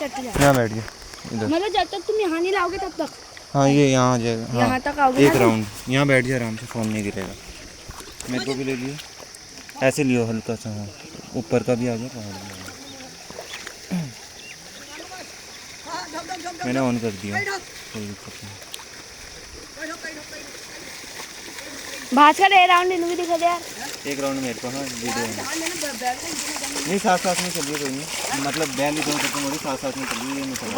चट जाए। यहाँ बैठ गया इधर, मतलब जब तक तुम यहाँ नहीं लाओगे तब तक। हाँ ये यहाँ आ जाएगा। हाँ यहाँ तक आओगे एक ना राउंड यहाँ बैठ जाए आराम से, फ़ोन नहीं गिरेगा। मेरे को भी ले लियो, ऐसे लियो हल्का सा। हाँ ऊपर का भी आ गया, पहाड़ भी आ गया। मैंने ऑन कर दिया, कोई दिक्कत नहीं। भाज का एक राउंड इनको भी दिखा दे यार। एक राउंड मेरे को। हाँ वीडियो नहीं, साथ साथ में चलिए, कोई नहीं। मतलब बैल इधर उधर मोड़ी, साथ साथ में चलिए, ये नहीं चला।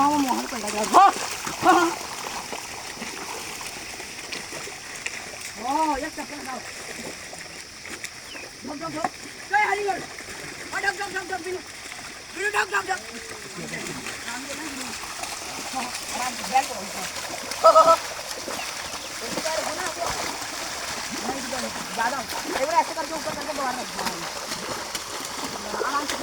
ऐसे करके ऊपर करके दोबारा आराम से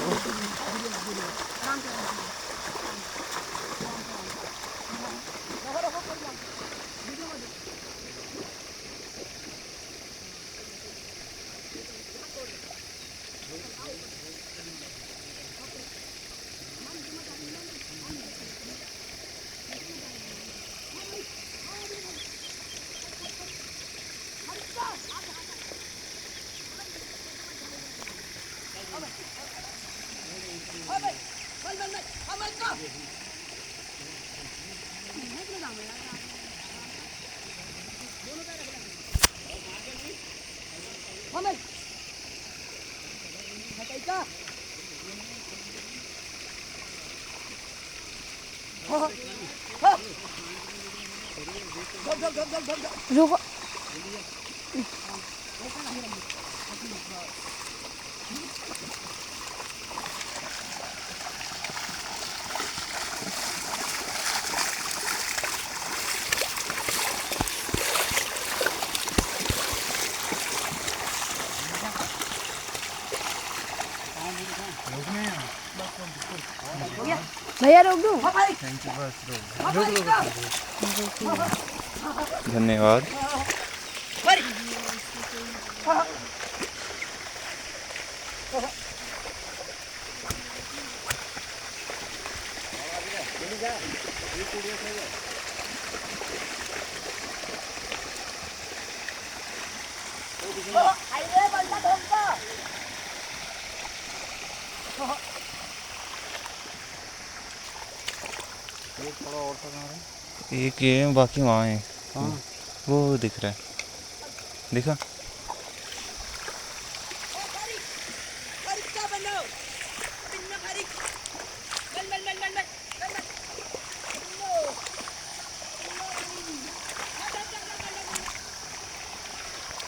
रुको। भैया रोक दूं? धन्यवाद। एक ये बाकी वहाँ है, वो दिख रहा है, दिखा।